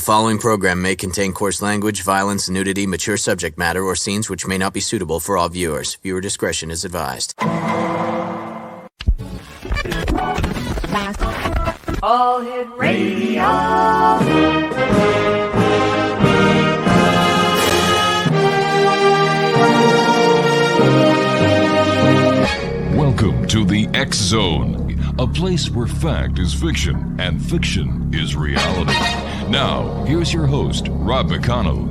following program may contain coarse language, violence, nudity, mature subject matter, or scenes which may not be suitable for all viewers. Viewer discretion is advised. All Hit Radio. Welcome to the X Zone, a place where fact is fiction and fiction is reality. Now, here's your host, Rob McConnell.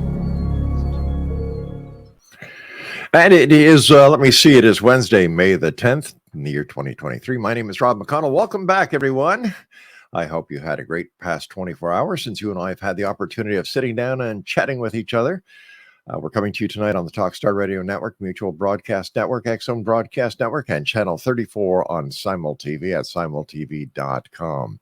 And it is, it is Wednesday, May the 10th in the year 2023. My name is Rob McConnell. Welcome back, everyone. I hope you had a great past 24 hours since you and I have had the opportunity of sitting down and chatting with each other. We're coming to you tonight on the Talkstar Radio Network, Mutual Broadcast Network, X-Zone Broadcast Network, and Channel 34 on SimulTV at simultv.com.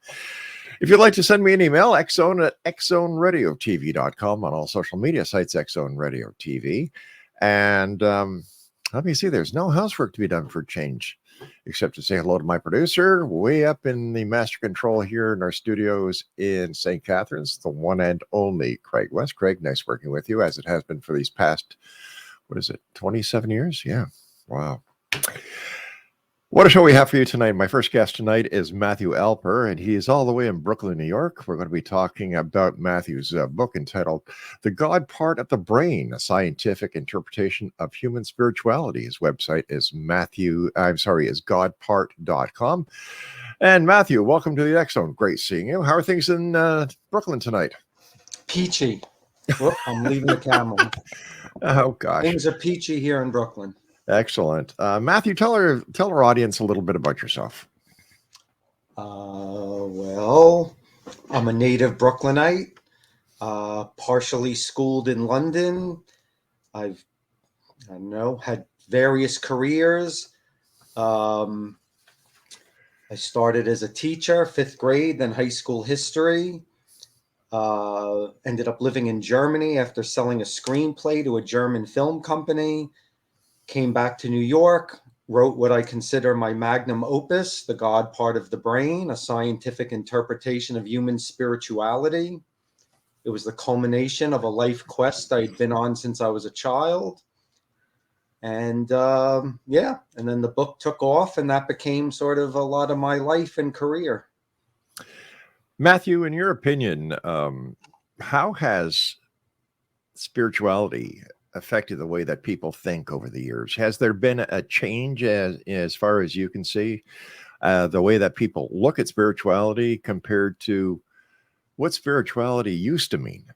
If you'd like to send me an email, xzone at xzoneradiotv.com, on all social media sites, X-Zone Radio TV. And let me see, there's no housework to be done for change, except to say hello to my producer way up in the master control here in our studios in St. Catharines, the one and only Craig West. Craig, nice working with you, as it has been for these past, 27 years? Yeah, wow. What a show we have for you tonight. My first guest tonight is Matthew Alper, and he is all the way in Brooklyn, New York. We're going to be talking about Matthew's book entitled The God Part of the Brain, a Scientific Interpretation of Human Spirituality. His website is godpart.com. And Matthew, welcome to the X-Zone. Great seeing you. How are things in Brooklyn tonight? Peachy. Whoop, I'm leaving the camera. Oh, gosh. Things are peachy here in Brooklyn. Excellent. Matthew, tell our audience a little bit about yourself. Well, I'm a native Brooklynite, partially schooled in London. I've had various careers. I started as a teacher, 5th grade, then high school history. Ended up living in Germany after selling a screenplay to a German film company. Came back to New York, wrote what I consider my magnum opus, The God Part of the Brain, a scientific interpretation of human spirituality. It was the culmination of a life quest I'd been on since I was a child. And and then the book took off, and that became sort of a lot of my life and career. Matthew, in your opinion, how has spirituality affected the way that people think over the years? Has there been a change as far as you can see, the way that people look at spirituality compared to what spirituality used to mean?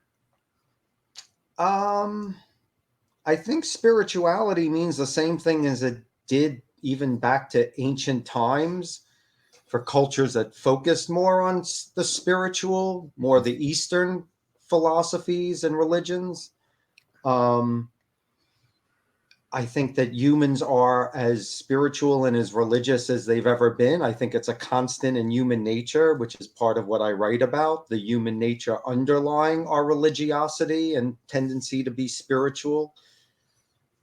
I think spirituality means the same thing as it did even back to ancient times for cultures that focused more on the spiritual, more the Eastern philosophies and religions. I think that humans are as spiritual and as religious as they've ever been. I think it's a constant in human nature, which is part of what I write about, the human nature underlying our religiosity and tendency to be spiritual.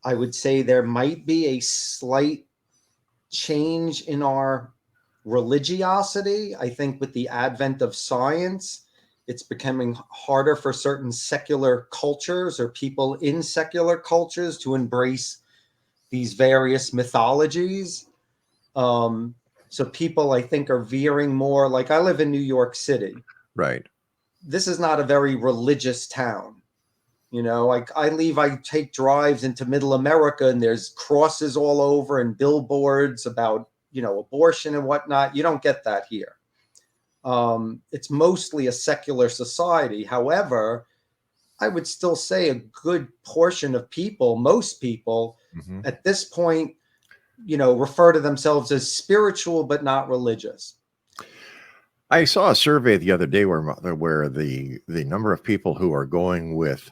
I would say there might be a slight change in our religiosity. I think with the advent of science, it's becoming harder for certain secular cultures or people in secular cultures to embrace these various mythologies. So people, I think, are veering more. Like, I live in New York City. Right. This is not a very religious town. You know, like I take drives into middle America, and there's crosses all over and billboards about, abortion and whatnot. You don't get that here. It's mostly a secular society. However, I would still say a good portion of people, most people at this point, refer to themselves as spiritual, but not religious. I saw a survey the other day where the number of people who are going with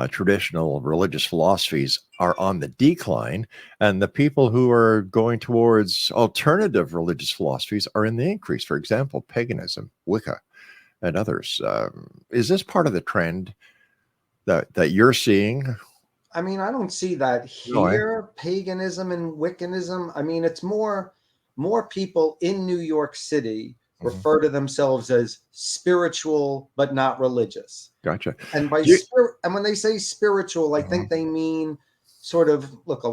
traditional religious philosophies are on the decline, and the people who are going towards alternative religious philosophies are in the increase. For example, paganism, Wicca, and others. Is this part of the trend that you're seeing? I mean, I don't see that here. Paganism and Wiccanism. I mean, it's more people in New York City refer to themselves as spiritual but not religious. Gotcha. And by and when they say spiritual, I think they mean sort of, look,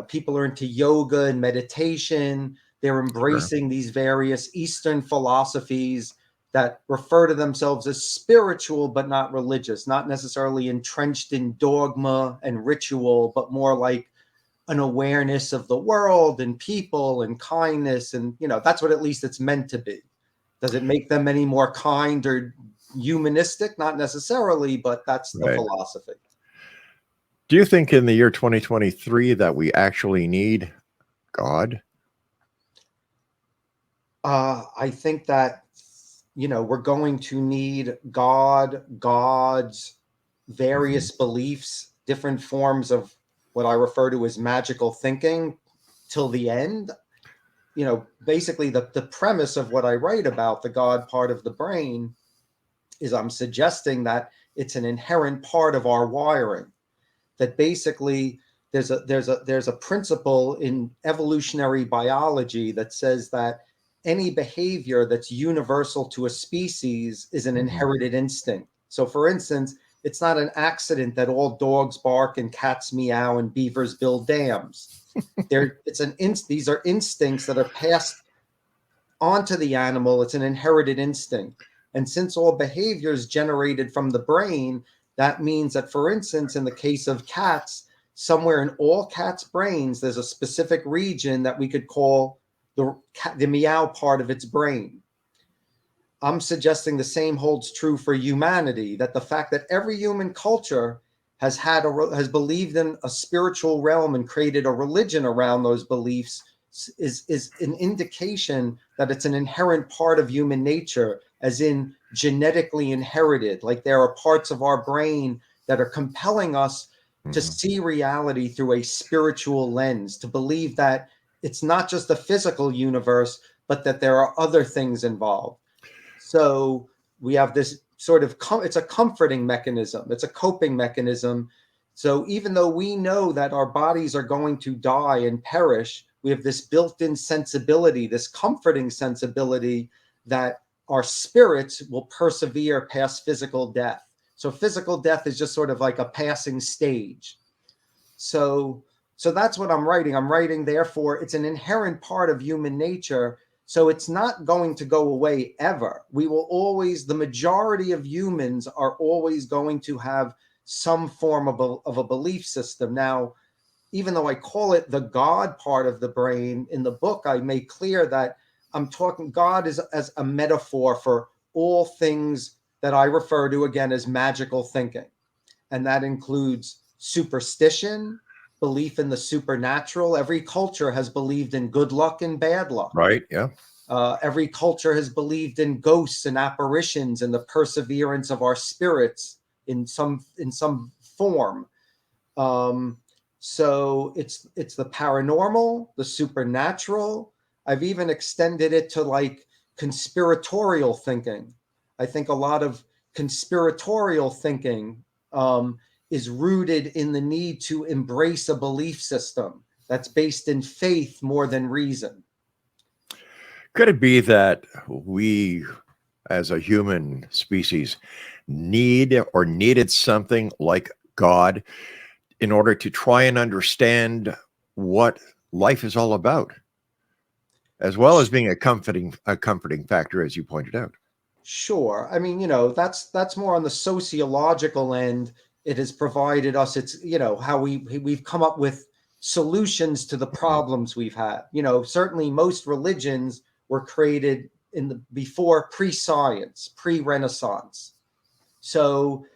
people are into yoga and meditation. They're embracing these various Eastern philosophies that refer to themselves as spiritual but not religious, not necessarily entrenched in dogma and ritual, but more like an awareness of the world and people and kindness. And, that's what at least it's meant to be. Does it make them any more kind or humanistic? Not necessarily, but that's the philosophy. Do you think in the year 2023 that we actually need God? I think that, we're going to need God, gods, various beliefs, different forms of what I refer to as magical thinking till the end. Basically the premise of what I write about, the God part of the brain, is I'm suggesting that it's an inherent part of our wiring, that basically there's a principle in evolutionary biology that says that any behavior that's universal to a species is an inherited instinct. So for instance, it's not an accident that all dogs bark and cats meow and beavers build dams. These are instincts that are passed onto the animal. It's an inherited instinct. And since all behavior is generated from the brain, that means that, for instance, in the case of cats, somewhere in all cats' brains, there's a specific region that we could call the meow part of its brain. I'm suggesting the same holds true for humanity, that the fact that every human culture has believed in a spiritual realm and created a religion around those beliefs is an indication that it's an inherent part of human nature, as in genetically inherited. Like there are parts of our brain that are compelling us to see reality through a spiritual lens, to believe that it's not just the physical universe, but that there are other things involved. So we have this sort of, it's a comforting mechanism. It's a coping mechanism. So even though we know that our bodies are going to die and perish, we have this built-in sensibility, this comforting sensibility that our spirits will persevere past physical death. So physical death is just sort of like a passing stage. So that's what I'm writing. I'm writing, therefore, it's an inherent part of human nature. So it's not going to go away ever. We will always, the majority of humans are always going to have some form of a belief system. Now, even though I call it the God part of the brain, in the book, I make clear that I'm talking God as a metaphor for all things that I refer to, again, as magical thinking. And that includes superstition, belief in the supernatural. Every culture has believed in good luck and bad luck. Right, yeah. Every culture has believed in ghosts and apparitions and the perseverance of our spirits in some form. So it's the paranormal, the supernatural. I've even extended it to like conspiratorial thinking. I think a lot of conspiratorial thinking is rooted in the need to embrace a belief system that's based in faith more than reason. Could it be that we, as a human species, needed something like God in order to try and understand what life is all about, as well as being a comforting factor, as you pointed out? Sure. I mean, that's more on the sociological end. It has provided us, it's, how we've come up with solutions to the problems we've had. Certainly most religions were created before pre-science, pre-Renaissance. So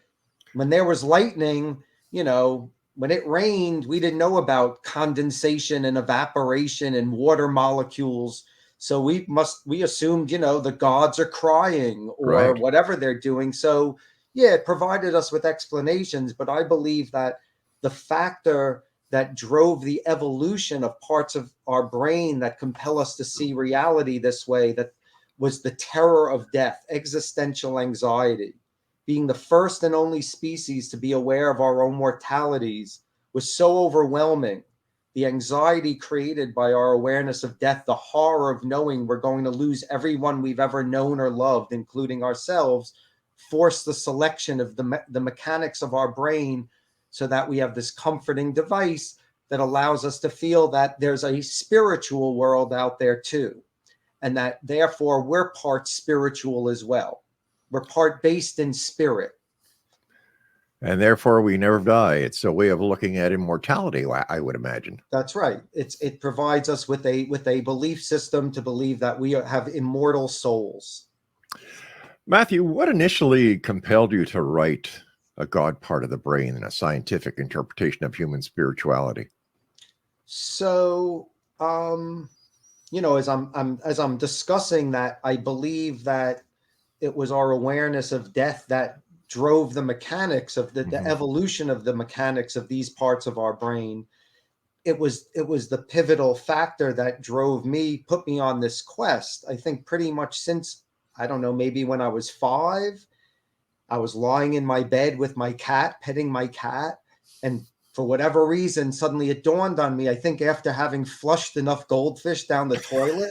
when there was lightning, when it rained, we didn't know about condensation and evaporation and water molecules. So we assumed, the gods are crying or whatever they're doing. So yeah, it provided us with explanations, but I believe that the factor that drove the evolution of parts of our brain that compel us to see reality this way, that was the terror of death, existential anxiety. Being the first and only species to be aware of our own mortalities was so overwhelming the anxiety created by our awareness of death, the horror of knowing we're going to lose everyone we've ever known or loved, including ourselves, force the selection of the mechanics of our brain so that we have this comforting device that allows us to feel that there's a spiritual world out there too, and that therefore we're part spiritual as well. We're part based in spirit. And therefore, we never die. It's a way of looking at immortality, I would imagine. That's right. It provides us with a belief system to believe that we have immortal souls. Matthew, what initially compelled you to write A God Part of the Brain and a scientific interpretation of human spirituality? So, as I'm discussing that, I believe that it was our awareness of death that drove the mechanics of the evolution of the mechanics of these parts of our brain. It was the pivotal factor that put me on this quest. I think pretty much since, I don't know, maybe when I was 5, I was lying in my bed with my cat, petting my cat. And for whatever reason, suddenly it dawned on me, I think after having flushed enough goldfish down the toilet,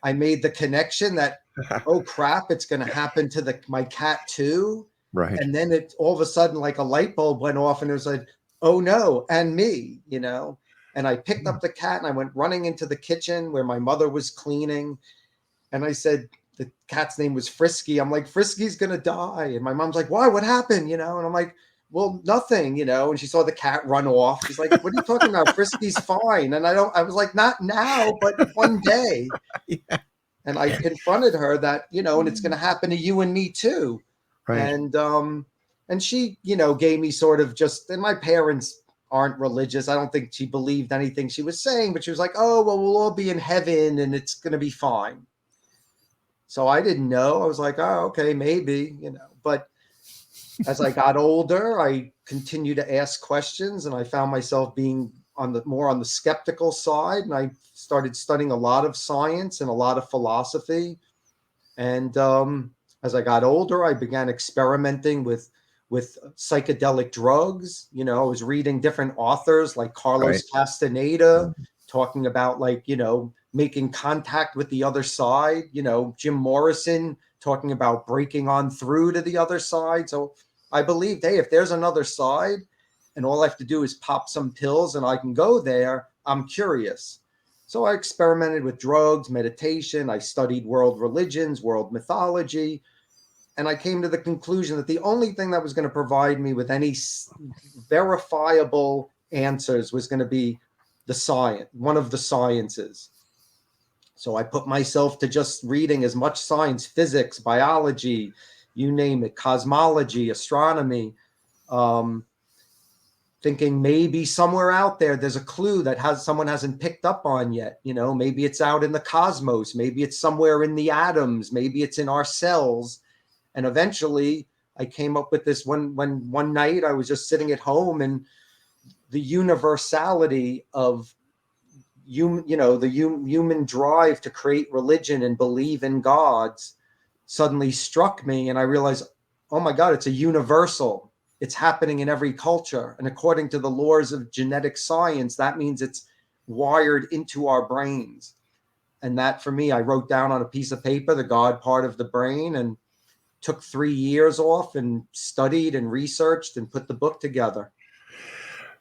I made the connection that, oh crap, it's going to happen to my cat too. Right. And then it all of a sudden, like a light bulb went off, and it was like, oh no, and me, and I picked up the cat and I went running into the kitchen where my mother was cleaning. And I said, the cat's name was Frisky. I'm like, Frisky's going to die. And my mom's like, why? What happened? And I'm like, well, nothing, and she saw the cat run off. She's like, what are you talking about? Frisky's fine. And I was like, not now, but one day. Yeah. And I confronted her that, and it's going to happen to you and me too. Right. And she, gave me sort of and my parents aren't religious. I don't think she believed anything she was saying, but she was like, oh, well, we'll all be in heaven and it's going to be fine. So I didn't know. I was like, oh, okay, maybe, but as I got older, I continued to ask questions, and I found myself being more on the skeptical side. And I started studying a lot of science and a lot of philosophy. And as I got older, I began experimenting with psychedelic drugs. I was reading different authors like Carlos Castaneda, talking about making contact with the other side, Jim Morrison talking about breaking on through to the other side. So I believed, hey, if there's another side and all I have to do is pop some pills and I can go there, I'm curious. So I experimented with drugs, meditation. I studied world religions, world mythology. And I came to the conclusion that the only thing that was going to provide me with any verifiable answers was going to be the science, one of the sciences. So I put myself to just reading as much science, physics, biology, you name it, cosmology, astronomy, thinking maybe somewhere out there's a clue that someone hasn't picked up on yet. Maybe it's out in the cosmos, maybe it's somewhere in the atoms, maybe it's in our cells. And eventually I came up with this one night I was just sitting at home, and the universality of human drive to create religion and believe in gods suddenly struck me. And I realized, oh my God, it's a universal. It's happening in every culture. And according to the laws of genetic science, that means it's wired into our brains. And that, for me, I wrote down on a piece of paper, the God part of the brain, and took 3 years off and studied and researched and put the book together.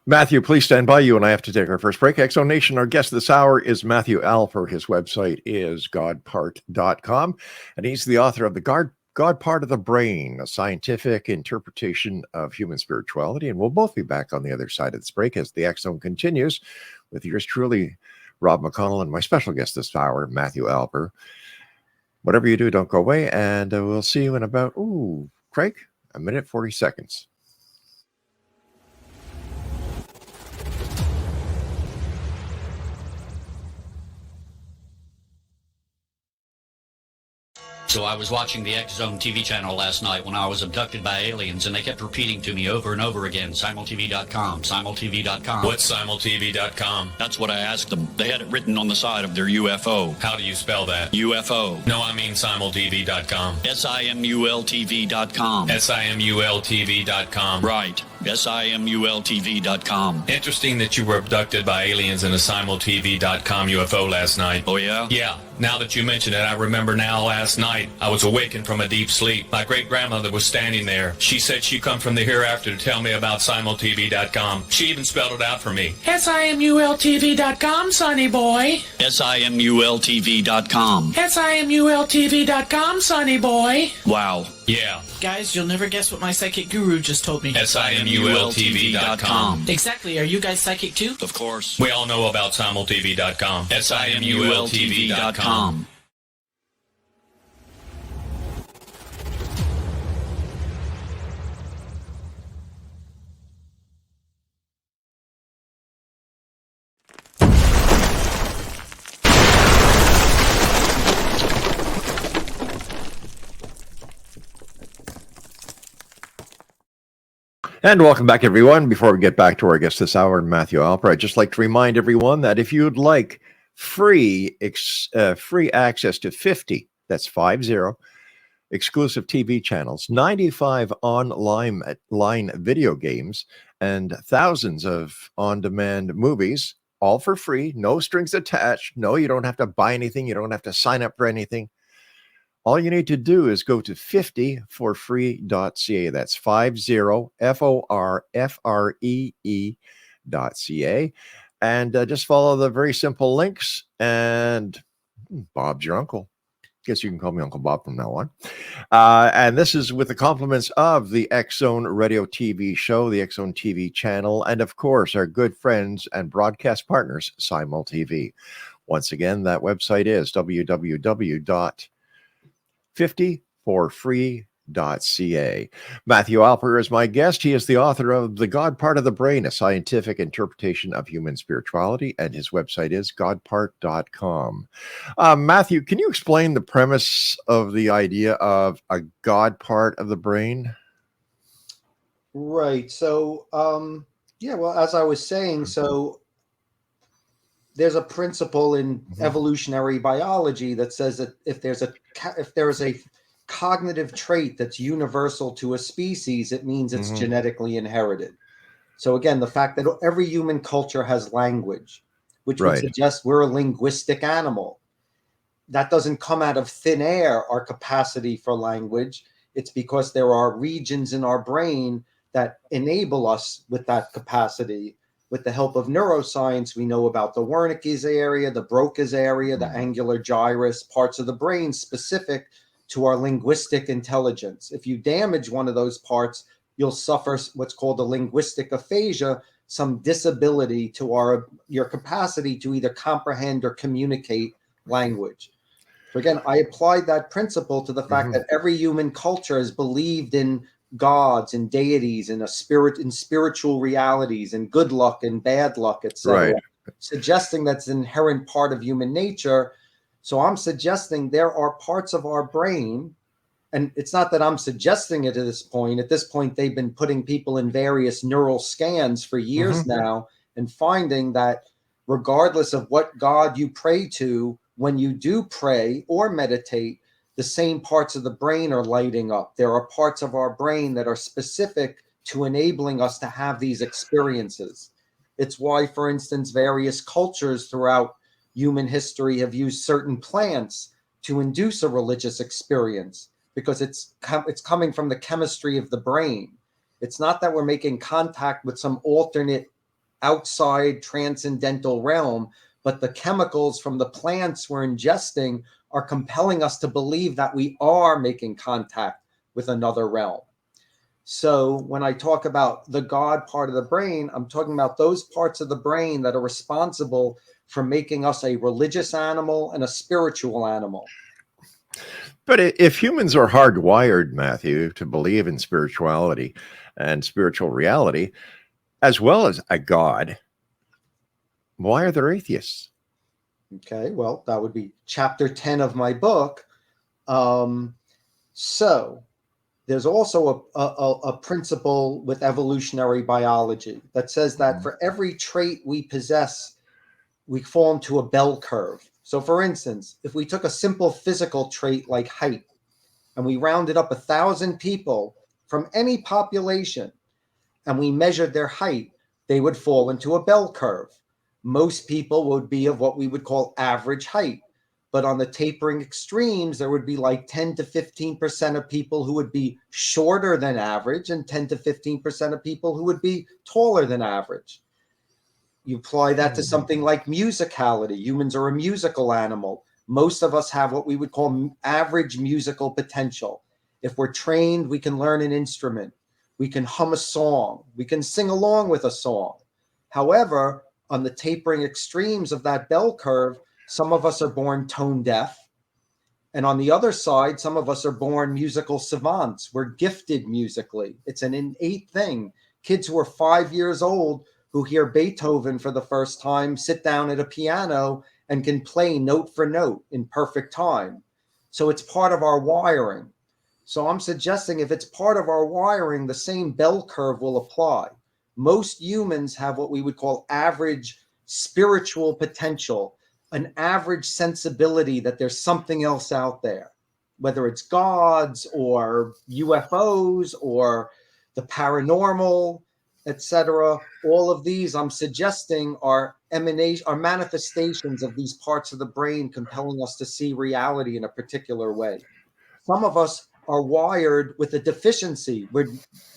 Matthew, please stand by. You and I have to take our first break. Exo Nation, our guest this hour is Matthew Alper. His website is godpart.com, and he's the author of The God Part of the Brain, a scientific interpretation of human spirituality. And we'll both be back on the other side of this break as the X Zone continues with yours truly, Rob McConnell, and my special guest this hour, Matthew Alper. Whatever you do, don't go away, and we'll see you in about, Craig, a minute, 40 seconds. So I was watching the X Zone TV channel last night when I was abducted by aliens, and they kept repeating to me over and over again, simultv.com, simultv.com. What's simultv.com? That's what I asked them. They had it written on the side of their UFO. How do you spell that? UFO. No, I mean simultv.com. simultv.com. simultv.com. Right. SIMULTV.com. Interesting that you were abducted by aliens in a simultv.com UFO last night. Oh, yeah? Yeah. Now that you mention it, I remember now last night I was awakened from a deep sleep. My great-grandmother was standing there. She said she come from the hereafter to tell me about simultv.com. She even spelled it out for me. SIMULTV.com, sonny boy. SIMULTV.com. SIMULTV.com, sonny boy. Wow. Yeah. Guys, you'll never guess what my psychic guru just told me. SIMULTV.com. Exactly. Are you guys psychic too? Of course. We all know about simultv.com. SIMULTV.com. And welcome back, everyone. Before we get back to our guest this hour, Matthew Alper, I'd just like to remind everyone that if you'd like free access to 50, that's 50, exclusive TV channels, 95 online video games, and thousands of on-demand movies, all for free, no strings attached. No, you don't have to buy anything. You don't have to sign up for anything. All you need to do is go to 50forfree.ca. That's 50forfree.ca. And just follow the very simple links. And Bob's your uncle. Guess you can call me Uncle Bob from now on. And this is with the compliments of the X Zone Radio TV show, the X Zone TV channel, and of course, our good friends and broadcast partners, Simul TV. Once again, that website is www.50forfree.ca. Matthew Alper is my guest. He is the author of The God Part of the Brain, a scientific interpretation of human spirituality, and his website is godpart.com. Matthew, can you explain the premise of the idea of a God part of the brain? Right. So, well, as I was saying, so there's a principle in evolutionary biology that says that if there is a cognitive trait that's universal to a species, it means it's genetically inherited. So again, the fact that every human culture has language, which would suggest we're a linguistic animal. That doesn't come out of thin air, our capacity for language. It's because there are regions in our brain that enable us with that capacity. With the help of neuroscience, we know about the Wernicke's area, the Broca's area, the angular gyrus, parts of the brain specific to our linguistic intelligence. If you damage one of those parts, you'll suffer what's called a linguistic aphasia, some disability to your capacity to either comprehend or communicate language. So again, I applied that principle to the fact that every human culture has believed in gods and deities and spiritual realities and good luck and bad luck, etc., suggesting that's an inherent part of human nature. So I'm suggesting there are parts of our brain, and it's not that I'm suggesting it at this point. At this point, they've been putting people in various neural scans for years now and finding that regardless of what God you pray to, when you do pray or meditate, the same parts of the brain are lighting up. There are parts of our brain that are specific to enabling us to have these experiences. It's why, for instance, various cultures throughout human history have used certain plants to induce a religious experience, because it's coming from the chemistry of the brain. It's not that we're making contact with some alternate outside transcendental realm, but the chemicals from the plants we're ingesting are compelling us to believe that we are making contact with another realm. So when I talk about the God part of the brain, I'm talking about those parts of the brain that are responsible for making us a religious animal and a spiritual animal. But if humans are hardwired, Matthew, to believe in spirituality and spiritual reality, as well as a God, why are there atheists? Okay, well, that would be chapter 10 of my book. So there's also a principle with evolutionary biology that says that for every trait we possess, we fall into a bell curve. So for instance, if we took a simple physical trait like height and we rounded up 1,000 people from any population, and we measured their height, they would fall into a bell curve. Most people would be of what we would call average height. But on the tapering extremes, there would be like 10 to 15% of people who would be shorter than average and 10 to 15% of people who would be taller than average. You apply that to something like musicality. Humans are a musical animal. Most of us have what we would call average musical potential. If we're trained, we can learn an instrument. We can hum a song. We can sing along with a song. However, on the tapering extremes of that bell curve, some of us are born tone deaf. And on the other side, some of us are born musical savants. We're gifted musically. It's an innate thing. Kids who are 5 years old who hear Beethoven for the first time sit down at a piano and can play note for note in perfect time. So it's part of our wiring. So I'm suggesting if it's part of our wiring, the same bell curve will apply. Most humans have what we would call average spiritual potential, an average sensibility that there's something else out there, whether it's gods or UFOs or the paranormal, etc. All of these, I'm suggesting, are manifestations of these parts of the brain compelling us to see reality in a particular way. Some of us are wired with a deficiency. We're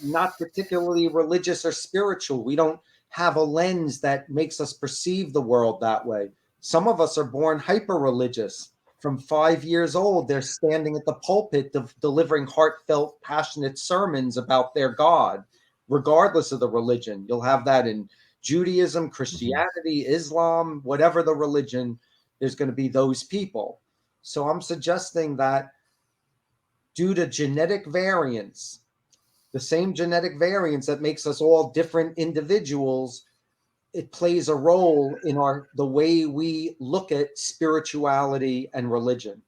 not particularly religious or spiritual. We don't have a lens that makes us perceive the world that way. Some of us are born hyper-religious. From 5 years old, they're standing at the pulpit delivering heartfelt, passionate sermons about their God, regardless of the religion. You'll have that in Judaism, Christianity, Islam, whatever the religion, there's going to be those people. So I'm suggesting that due to genetic variance, the same genetic variance that makes us all different individuals, it plays a role in the way we look at spirituality and religion.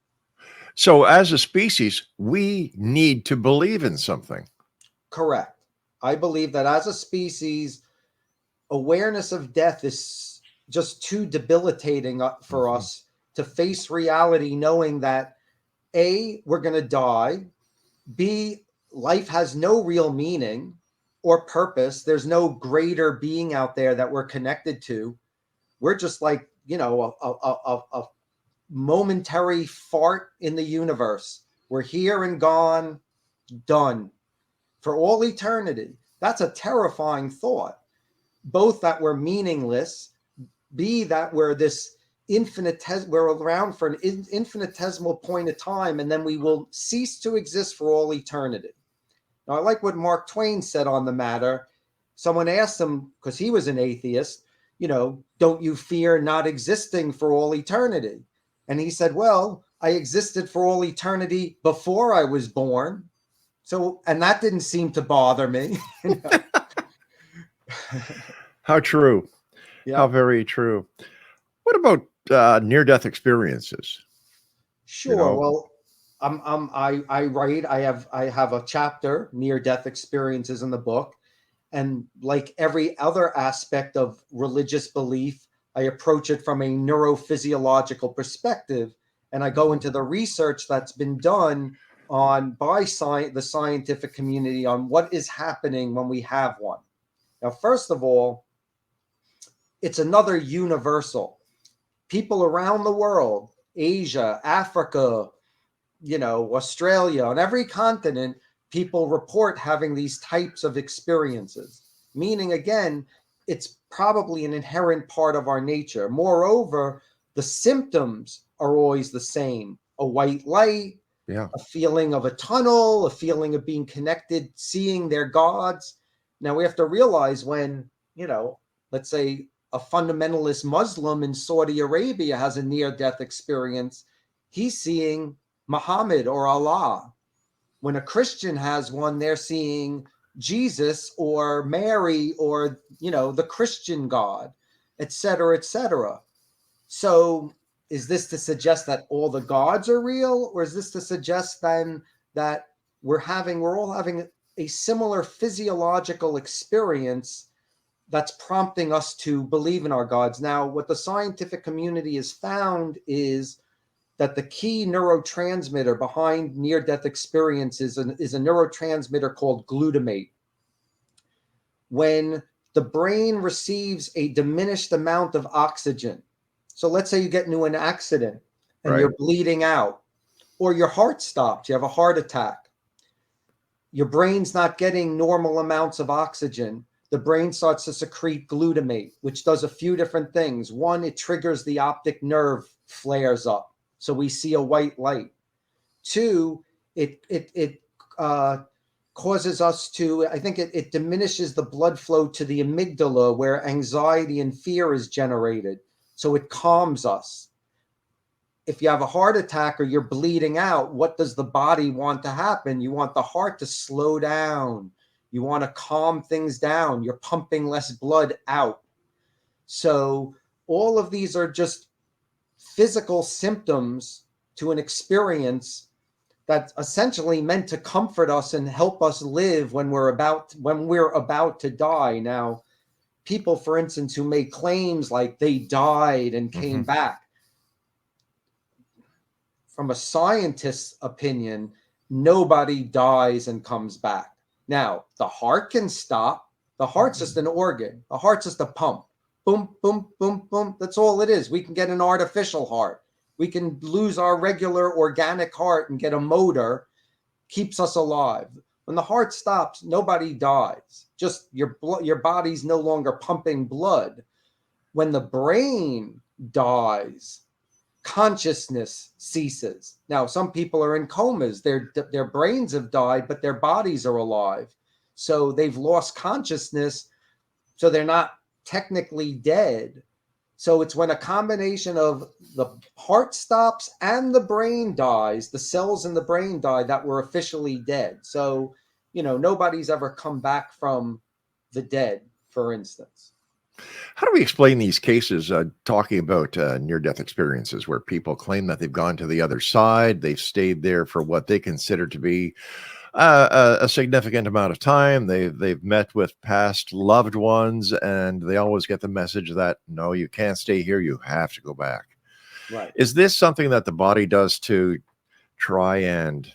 So as a species, we need to believe in something. Correct. I believe that as a species, awareness of death is just too debilitating for us to face reality, knowing that A, we're going to die, B, life has no real meaning or purpose. There's no greater being out there that we're connected to. We're just like, a momentary fart in the universe. We're here and gone, done for all eternity. That's a terrifying thought. Both that we're meaningless, B, that we're this we're around for an infinitesimal point of time, and then we will cease to exist for all eternity. Now, I like what Mark Twain said on the matter. Someone asked him, because he was an atheist, don't you fear not existing for all eternity? And he said, well, I existed for all eternity before I was born. So, and that didn't seem to bother me. How true. Yeah. How very true. What about near-death experiences? Sure. Well, I write. I have a chapter, near-death experiences, in the book, and like every other aspect of religious belief, I approach it from a neurophysiological perspective, and I go into the research that's been done by the scientific community on what is happening when we have one. Now, first of all, it's another universal. People around the world, Asia, Africa, Australia, on every continent, people report having these types of experiences, meaning, again, it's probably an inherent part of our nature. Moreover, the symptoms are always the same. A white light, a feeling of a tunnel, a feeling of being connected, seeing their gods. Now, we have to realize when, let's say a fundamentalist Muslim in Saudi Arabia has a near-death experience, he's seeing Muhammad or Allah. When a Christian has one, they're seeing Jesus or Mary or, the Christian God, et cetera, et cetera. So is this to suggest that all the gods are real? Or is this to suggest then that we're all having a similar physiological experience that's prompting us to believe in our gods? Now, what the scientific community has found is that the key neurotransmitter behind near-death experiences is a neurotransmitter called glutamate. when the brain receives a diminished amount of oxygen. So let's say you get into an accident and Right. you're bleeding out, or your heart stopped, you have a heart attack. Your brain's not getting normal amounts of oxygen. The brain starts to secrete glutamate, which does a few different things. One, it triggers the optic nerve flares up, so we see a white light. Two, it causes us to, I think it diminishes the blood flow to the amygdala where anxiety and fear is generated. So it calms us. If you have a heart attack or you're bleeding out, what does the body want to happen? You want the heart to slow down. You want to calm things down. You're pumping less blood out. So all of these are just physical symptoms to an experience that's essentially meant to comfort us and help us live when we're about to die. Now, people, for instance, who make claims like they died and came back, from a scientist's opinion, nobody dies and comes back. Now, the heart can stop. The heart's just an organ. The heart's just a pump. Boom, boom, boom, boom. That's all it is. We can get an artificial heart. We can lose our regular organic heart and get a motor, keeps us alive. When the heart stops, nobody dies. Just your body's no longer pumping blood. When the brain dies, consciousness ceases. Now, some people are in comas. Their brains have died, but their bodies are alive. So they've lost consciousness. So they're not technically dead. So it's when a combination of the heart stops and the brain dies, the cells in the brain die, that we're officially dead. So, nobody's ever come back from the dead, for instance. How do we explain these cases talking about near-death experiences where people claim that they've gone to the other side, they've stayed there for what they consider to be a significant amount of time, they've met with past loved ones, and they always get the message that, no, you can't stay here, you have to go back. Right. Is this something that the body does to try and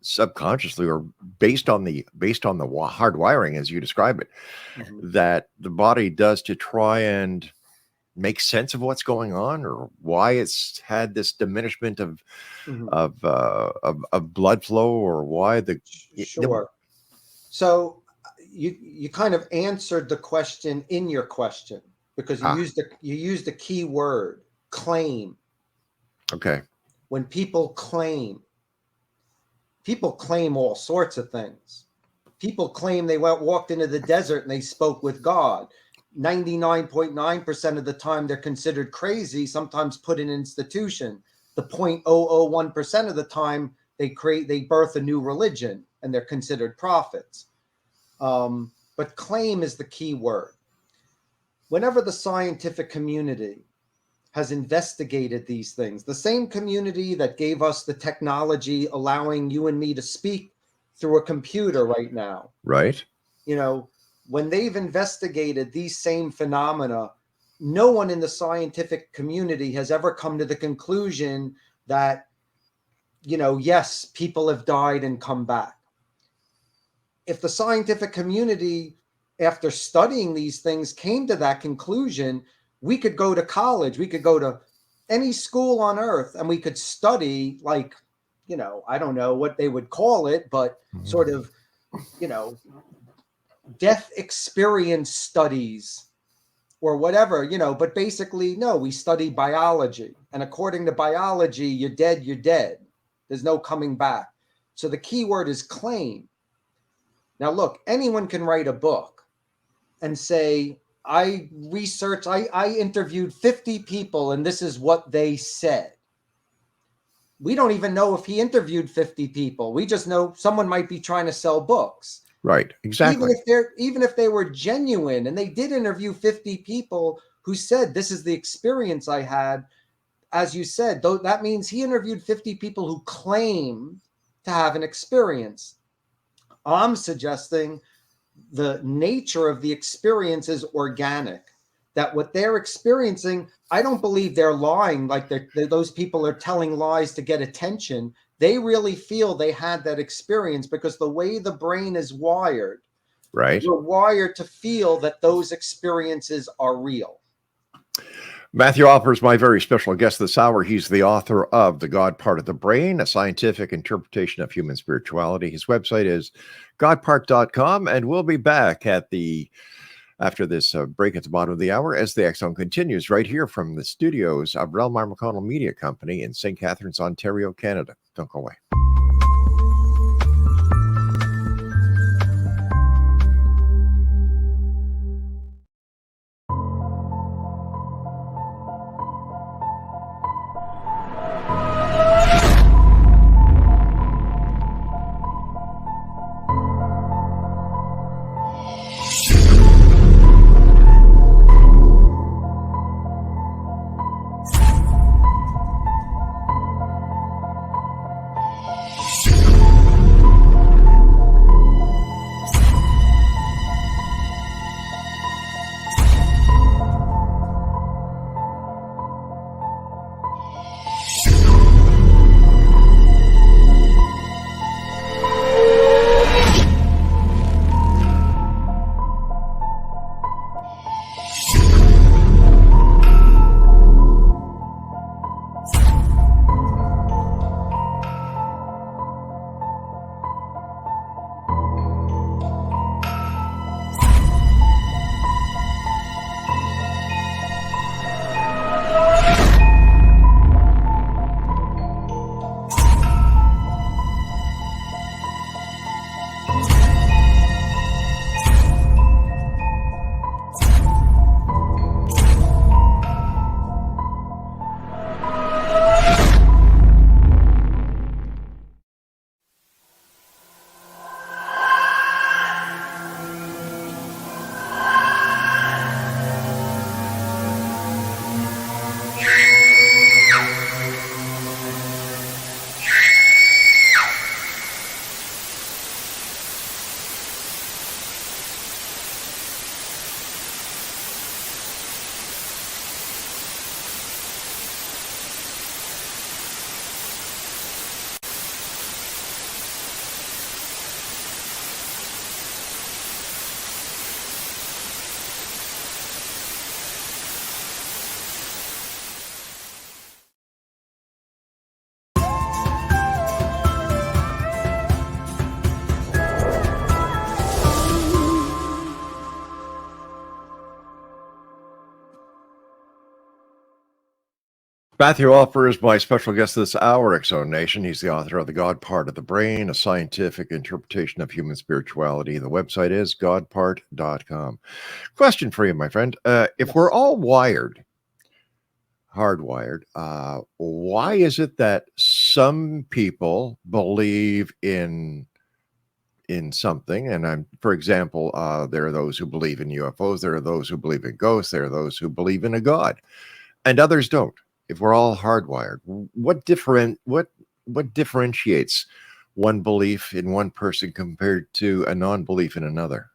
subconsciously, or based on the hard wiring, as you describe it, that the body does to try and make sense of what's going on, or why it's had this diminishment of blood flow, or why the Sure. So you kind of answered the question in your question, because you used the key word, claim. Okay. When people claim all sorts of things. People claim they walked into the desert and they spoke with God. 99.9% of the time they're considered crazy, sometimes put in an institution. The 0.001% of the time they birth a new religion and they're considered prophets. But claim is the key word. Whenever the scientific community has investigated these things, the same community that gave us the technology allowing you and me to speak through a computer right now. Right. When they've investigated these same phenomena, no one in the scientific community has ever come to the conclusion that, yes, people have died and come back. If the scientific community, after studying these things, came to that conclusion, we could go to college, we could go to any school on earth, and we could study, like, I don't know what they would call it, but sort of, death experience studies or whatever, but basically, no, we study biology. And according to biology, you're dead, you're dead. There's no coming back. So the key word is claim. Now, look, anyone can write a book and say, I interviewed 50 people and this is what they said. We don't even know if he interviewed 50 people. We just know someone might be trying to sell books. Right, exactly. Even if they were genuine and they did interview 50 people who said, this is the experience I had, as you said, though, that means he interviewed 50 people who claim to have an experience. I'm suggesting the nature of the experience is organic, that what they're experiencing, I don't believe they're lying, like those people are telling lies to get attention. They really feel they had that experience because the way the brain is wired, Right. We're wired to feel that those experiences are real. Matthew Alper is my very special guest this hour. He's the author of The God Part of the Brain, a scientific interpretation of human spirituality. His website is godpart.com, and we'll be back after this break at the bottom of the hour as the X Zone continues right here from the studios of REL-MAR McConnell Media Company in St. Catharines, Ontario, Canada. Don't go away. Matthew Alper is my special guest this hour, X Zone Nation. He's the author of The God Part of the Brain, a scientific interpretation of human spirituality. The website is godpart.com. Question for you, my friend. If we're all hardwired, why is it that some people believe in something? And for example, there are those who believe in UFOs, there are those who believe in ghosts, there are those who believe in a God, and others don't. If we're all hardwired, what differentiates one belief in one person compared to a non-belief in another?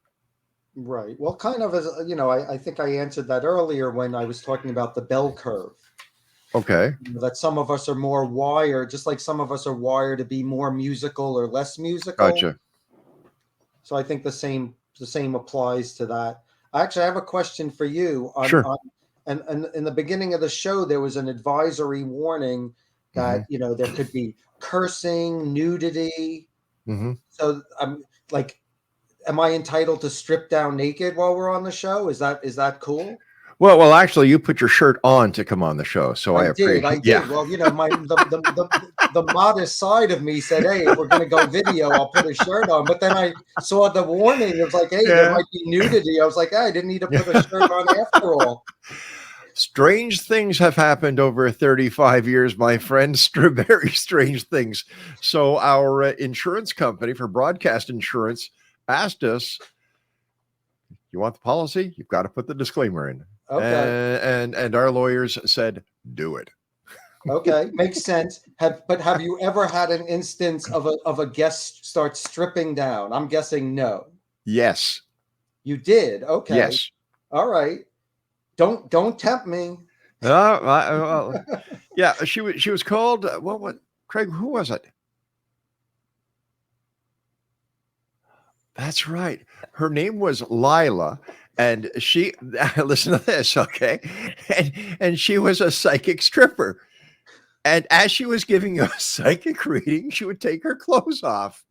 Right. Well, kind of as I think I answered that earlier when I was talking about the bell curve. Okay. That some of us are more wired, just like some of us are wired to be more musical or less musical. Gotcha. So I think the same applies to that. Actually, I have a question for you. Sure. And in the beginning of the show, there was an advisory warning that, there could be cursing, nudity. Mm-hmm. So I'm like, am I entitled to strip down naked while we're on the show? Is that cool? Well, actually, you put your shirt on to come on the show, so I appreciate. I did. Yeah. Well, the modest side of me said, "Hey, if we're going to go video, I'll put a shirt on." But then I saw the warning. It was like, "Hey, there might be nudity." I was like, "I didn't need to put a shirt on after all." Strange things have happened over 35 years, my friend. Very strange things. So our insurance company for broadcast insurance asked us, "You want the policy? You've got to put the disclaimer in." Okay. And our lawyers said, "Do it." Okay, makes sense. Have you ever had an instance of a guest start stripping down? I'm guessing no. Yes. You did. Okay. Yes. All right. Don't tempt me. Yeah. She was called. What? Craig? Who was it? That's right. Her name was Lila, and she listen to this, okay? And she was a psychic stripper. And as she was giving you a psychic reading, she would take her clothes off.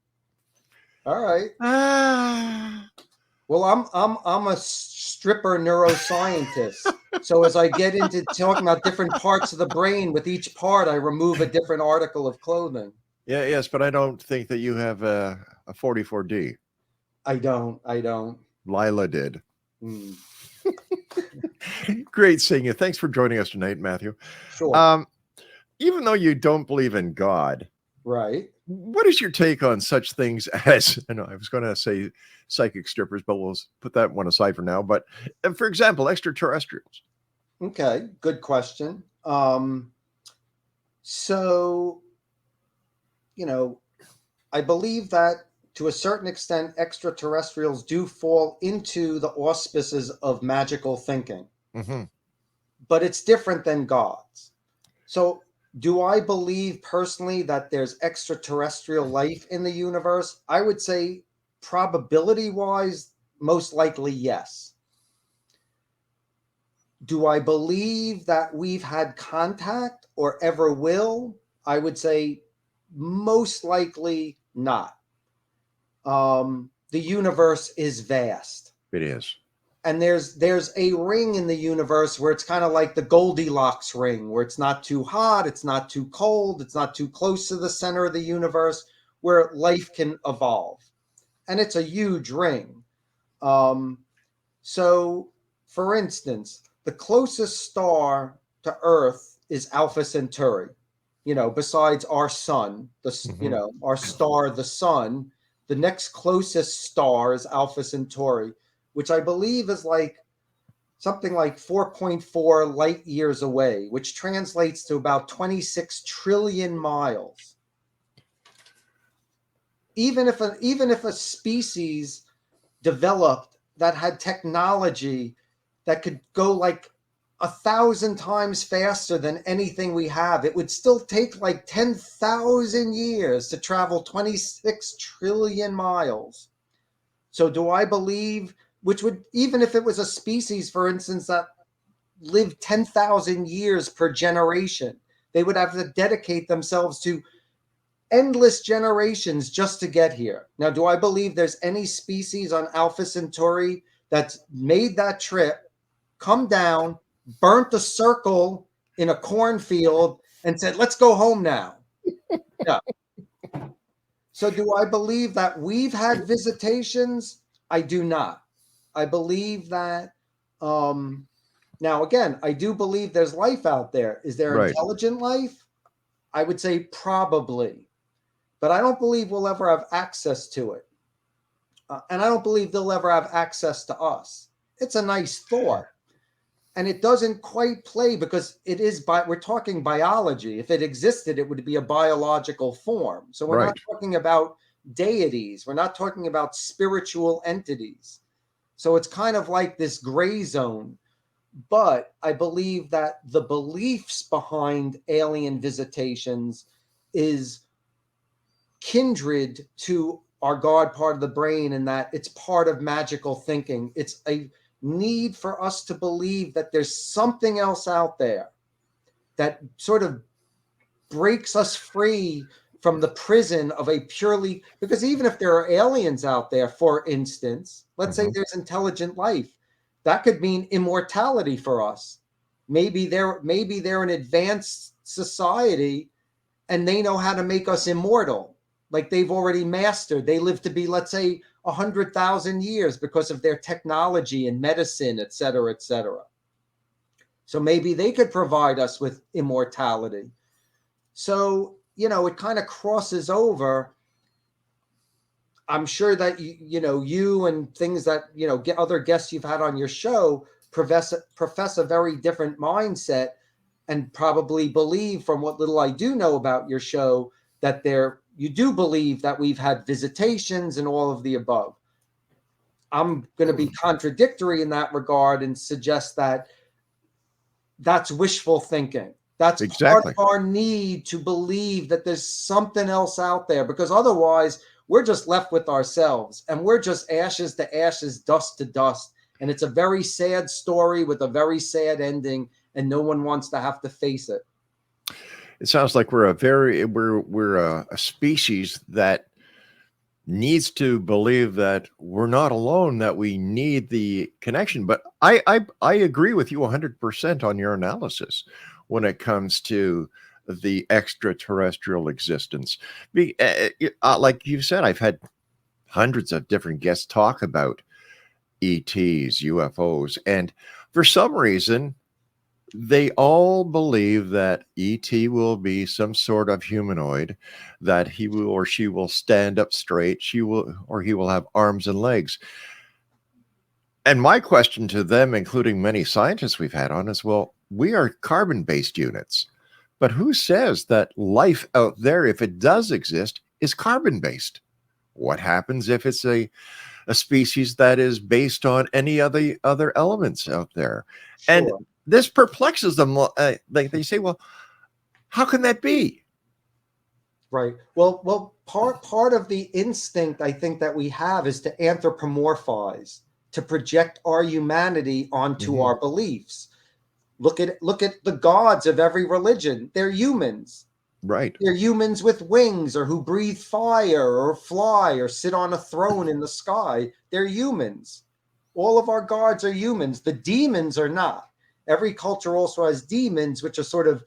All right. Ah. Well, I'm a stripper neuroscientist. So as I get into talking about different parts of the brain, with each part, I remove a different article of clothing. Yeah, yes, but I don't think that you have a 44D. I don't. Lila did. Mm. Great seeing you. Thanks for joining us tonight, Matthew. Sure. Even though you don't believe in God, Right. what is your take on such things as, I know I was going to say psychic strippers, but we'll put that one aside for now. But for example, extraterrestrials. Okay. Good question. So, I believe that to a certain extent, extraterrestrials do fall into the auspices of magical thinking, but it's different than gods. So do I believe personally that there's extraterrestrial life in the universe? I would say probability-wise, most likely yes. Do I believe that we've had contact or ever will? I would say most likely not. The universe is vast. It is. And there's a ring in the universe where it's kind of like the Goldilocks ring, where it's not too hot, it's not too cold, it's not too close to the center of the universe, where life can evolve. And it's a huge ring. So, for instance, the closest star to Earth is Alpha Centauri. Besides our sun, our star, the sun, the next closest star is Alpha Centauri, which I believe is like something like 4.4 light years away, which translates to about 26 trillion miles. Even if a species developed that had technology that could go like 1,000 times faster than anything we have, it would still take like 10,000 years to travel 26 trillion miles. So do I believe, which would, even if it was a species, for instance, that lived 10,000 years per generation, they would have to dedicate themselves to endless generations just to get here. Now, do I believe there's any species on Alpha Centauri that's made that trip, come down, burnt a circle in a cornfield, and said, let's go home now? Yeah. So do I believe that we've had visitations? I do not. I believe that, now again, I do believe there's life out there. Is there intelligent life? I would say probably. But I don't believe we'll ever have access to it. And I don't believe they'll ever have access to us. It's a nice thought. And it doesn't quite play because it is we're talking biology. If it existed, it would be a biological form. So we're not talking about deities. We're not talking about spiritual entities. So it's kind of like this gray zone. But I believe that the beliefs behind alien visitations is kindred to our God part of the brain, in that it's part of magical thinking. It's a need for us to believe that there's something else out there that sort of breaks us free from the prison of a purely, because even if there are aliens out there, for instance, let's say there's intelligent life, that could mean immortality for us. Maybe they're an advanced society and they know how to make us immortal. Like they've already mastered. They live to be, let's say, 100,000 years because of their technology and medicine, et cetera, et cetera. So maybe they could provide us with immortality. So, it kind of crosses over. I'm sure that, you and things that, get other guests you've had on your show profess a very different mindset, and probably believe, from what little I do know about your show, that you do believe that we've had visitations and all of the above. I'm going to be contradictory in that regard and suggest that that's wishful thinking. That's part of our need to believe that there's something else out there, because otherwise we're just left with ourselves, and we're just ashes to ashes, dust to dust. And it's a very sad story with a very sad ending, and no one wants to have to face it. It sounds like we're a species that needs to believe that we're not alone, that we need the connection. But I agree with you 100% on your analysis when it comes to the extraterrestrial existence. Like you said, I've had hundreds of different guests talk about ETs, UFOs, and for some reason, they all believe that ET will be some sort of humanoid, that he will or she will stand up straight, she will or he will have arms and legs. And my question to them, including many scientists we've had on, is, well, we are carbon-based units, but who says that life out there, if it does exist, is carbon-based? What happens if it's a species that is based on any other elements out there? Sure. And this perplexes them. They say, well, how can that be? Right. Well, part of the instinct I think that we have is to anthropomorphize, to project our humanity onto our beliefs. Look at the gods of every religion. They're humans. Right. They're humans with wings, or who breathe fire or fly or sit on a throne in the sky. They're humans. All of our gods are humans. The demons are not. Every culture also has demons, which are sort of,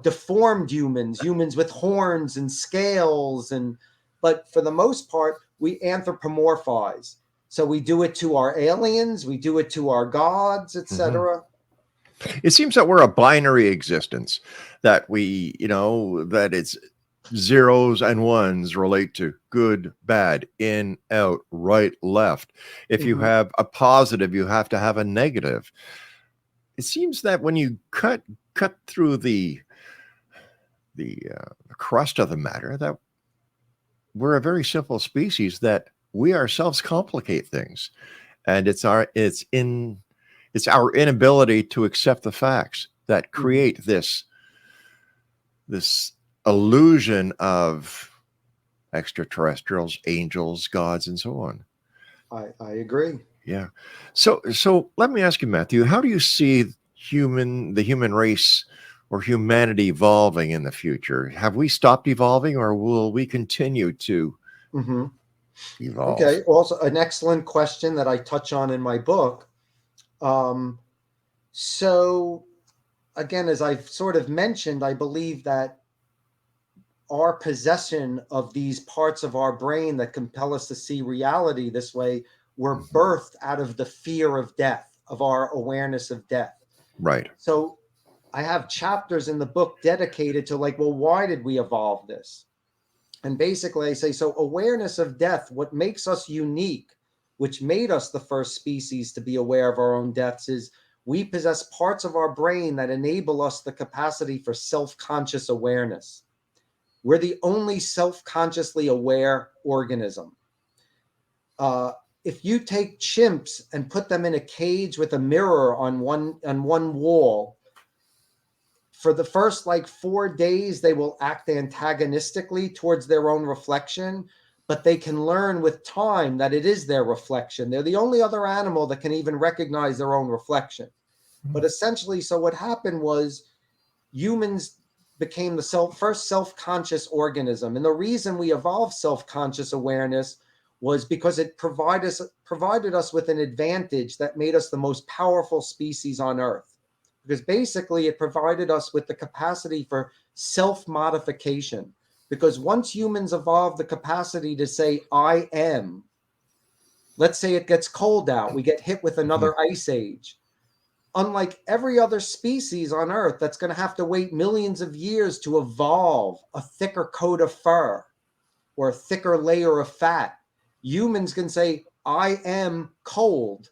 deformed humans with horns and scales. But for the most part, we anthropomorphize. So we do it to our aliens, we do it to our gods, etc. It seems that we're a binary existence, that that it's zeros and ones relate to good, bad, in, out, right, left. If you have a positive, you have to have a negative. It seems that when you cut through the crust of the matter, that we're a very simple species, that we ourselves complicate things, and it's our inability to accept the facts that create this illusion of extraterrestrials, angels, gods, and so on. I agree. Yeah. So let me ask you, Matthew, how do you see the human race or humanity evolving in the future? Have we stopped evolving, or will we continue to evolve? Okay. Also, an excellent question that I touch on in my book. So again, as I've sort of mentioned, I believe that our possession of these parts of our brain that compel us to see reality this way were birthed out of the fear of death, of our awareness of death. Right. So I have chapters in the book dedicated to why did we evolve this? And basically I say, so awareness of death, what makes us unique, which made us the first species to be aware of our own deaths, is we possess parts of our brain that enable us the capacity for self-conscious awareness. We're the only self-consciously aware organism. If you take chimps and put them in a cage with a mirror on one wall, for the first 4 days, they will act antagonistically towards their own reflection, but they can learn with time that it is their reflection. They're the only other animal that can even recognize their own reflection. But essentially, so what happened was humans became the first self-conscious organism. And the reason we evolved self-conscious awareness was because it provided us with an advantage that made us the most powerful species on Earth. Because basically it provided us with the capacity for self-modification. Because once humans evolved the capacity to say, I am, let's say it gets cold out, we get hit with another ice age. Unlike every other species on Earth that's going to have to wait millions of years to evolve a thicker coat of fur or a thicker layer of fat, humans can say, I am cold.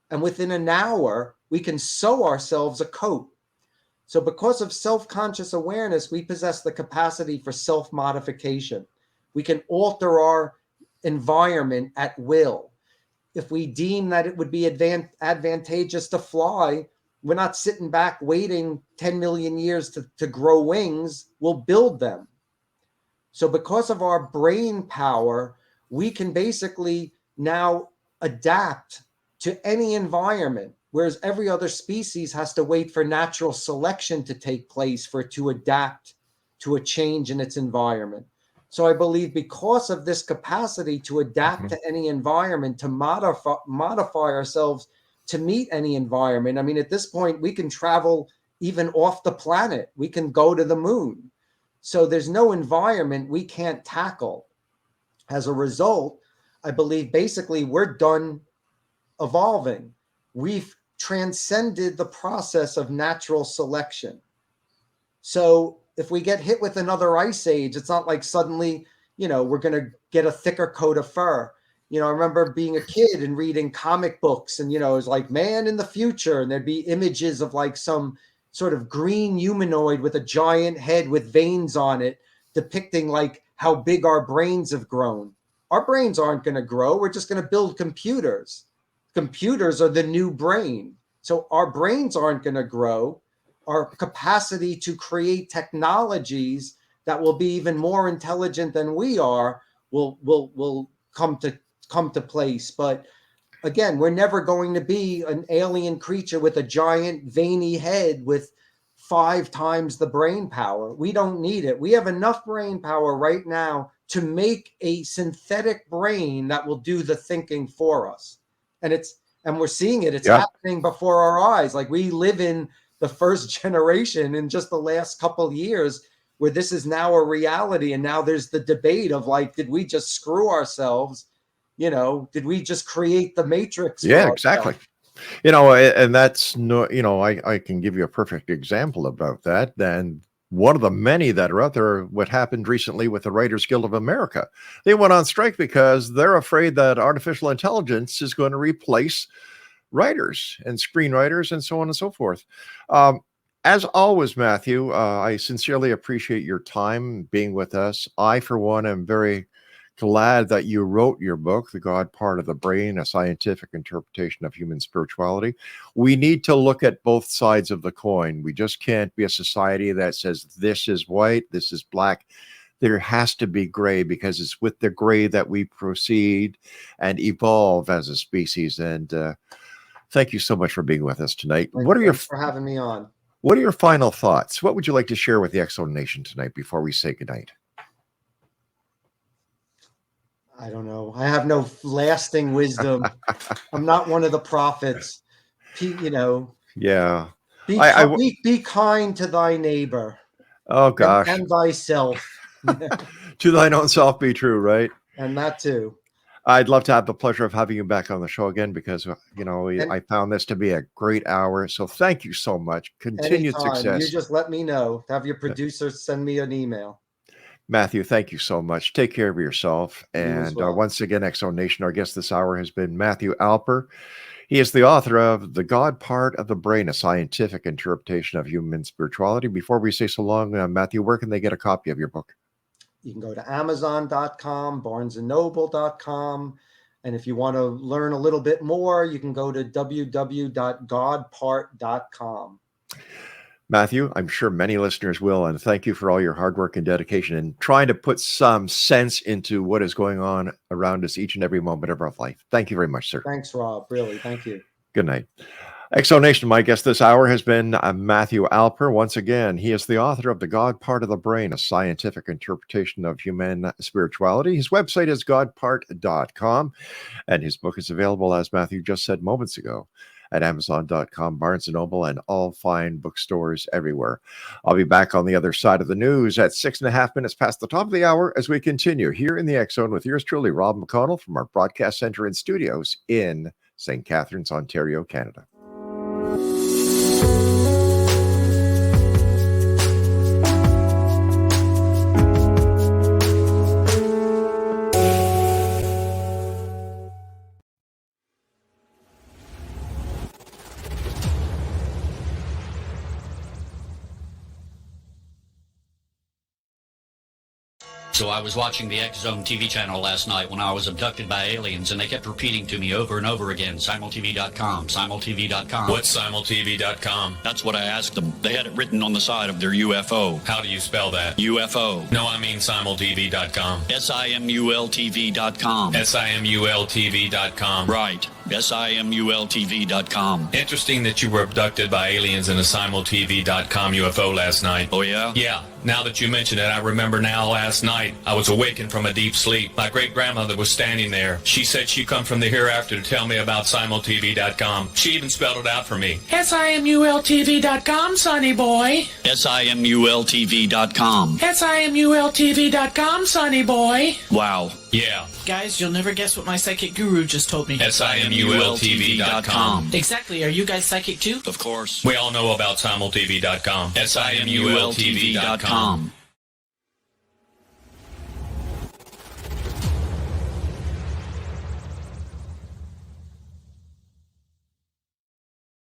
And within an hour, we can sew ourselves a coat. So because of self-conscious awareness, we possess the capacity for self-modification. We can alter our environment at will. If we deem that it would be advantageous to fly, we're not sitting back waiting 10 million years to grow wings. We'll build them. So because of our brain power, we can basically now adapt to any environment, whereas every other species has to wait for natural selection to take place for it to adapt to a change in its environment. So I believe because of this capacity to adapt to any environment, to modify ourselves to meet any environment. I mean, at this point, we can travel even off the planet. We can go to the moon. So there's no environment we can't tackle. As a result, I believe basically we're done evolving. We've transcended the process of natural selection. So if we get hit with another ice age, it's not like suddenly, we're going to get a thicker coat of fur. I remember being a kid and reading comic books, and, it was like man in the future. And there'd be images of like some sort of green humanoid with a giant head with veins on it, depicting like how big our brains have grown. Our brains aren't going to grow. We're just going to build computers. Computers are the new brain. So our brains aren't going to grow. Our capacity to create technologies that will be even more intelligent than we are will come to place. But again, we're never going to be an alien creature with a giant veiny head with 5 times the brain power. We don't need it. We have enough brain power right now to make a synthetic brain that will do the thinking for us. And we're seeing it. It's happening before our eyes. Like, we live in the first generation in just the last couple of years where this is now a reality. And now there's the debate of like, did we just screw ourselves? Did we just create the matrix? Yeah, exactly. And that's I can give you a perfect example about that. And one of the many that are out there, what happened recently with the Writers Guild of America, they went on strike because they're afraid that artificial intelligence is going to replace writers and screenwriters and so on and so forth. As always, Matthew, I sincerely appreciate your time being with us. I, for one, am very glad that you wrote your book, The God Part of the Brain, A Scientific Interpretation of Human Spirituality. We need to look at both sides of the coin. We just can't be a society that says this is white, this is black. There has to be gray, because it's with the gray that we proceed and evolve as a species. And thank you so much for being with us tonight. Thanks for having me on. What are your final thoughts? What would you like to share with the X-Zone Nation tonight before we say goodnight? I don't know. I have no lasting wisdom. I'm not one of the prophets. Yeah. Be kind to thy neighbor. Oh, gosh. And thyself. To thine own self be true, right? And that too. I'd love to have the pleasure of having you back on the show again, because, I found this to be a great hour. So thank you so much. Continued success. You just let me know. Have your producers send me an email. Matthew, thank you so much. Take care of yourself. And once again, X-Zone Nation, our guest this hour has been Matthew Alper. He is the author of The God Part of the Brain, A Scientific Interpretation of Human Spirituality. Before we say so long, Matthew, where can they get a copy of your book? You can go to Amazon.com, BarnesandNoble.com. And if you want to learn a little bit more, you can go to www.godpart.com. Matthew, I'm sure many listeners will, and thank you for all your hard work and dedication and trying to put some sense into what is going on around us each and every moment of our life. Thank you very much, sir. Thanks, Rob. Really, thank you. Good night. X-Zone Nation, my guest this hour has been Matthew Alper. Once again, he is the author of The God Part of the Brain, A Scientific Interpretation of Human Spirituality. His website is godpart.com, and his book is available, as Matthew just said moments ago, at Amazon.com, Barnes & Noble, and all fine bookstores everywhere. I'll be back on the other side of the news at 6.5 minutes past the top of the hour as we continue here in the X-Zone with yours truly, Rob McConnell, from our broadcast center and studios in St. Catharines, Ontario, Canada. So I was watching the X Zone TV channel last night when I was abducted by aliens, and they kept repeating to me over and over again, simultv.com, simultv.com. What's simultv.com? That's what I asked them. They had it written on the side of their UFO. How do you spell that? UFO. No, I mean simultv.com. simultv.com. simultv.com. Right. simultv.com. Interesting that you were abducted by aliens in a simultv.com UFO last night. Oh, yeah? Yeah. Now that you mention it, I remember now last night I was awakened from a deep sleep. My great-grandmother was standing there. She said she'd come from the hereafter to tell me about simultv.com. She even spelled it out for me. simultv.com, sonny boy. simultv.com. simultv.com, sonny boy. Wow. Yeah. Guys, you'll never guess what my psychic guru just told me. simultv.com. Exactly. Are you guys psychic too? Of course. We all know about simultv.com. simultv.com.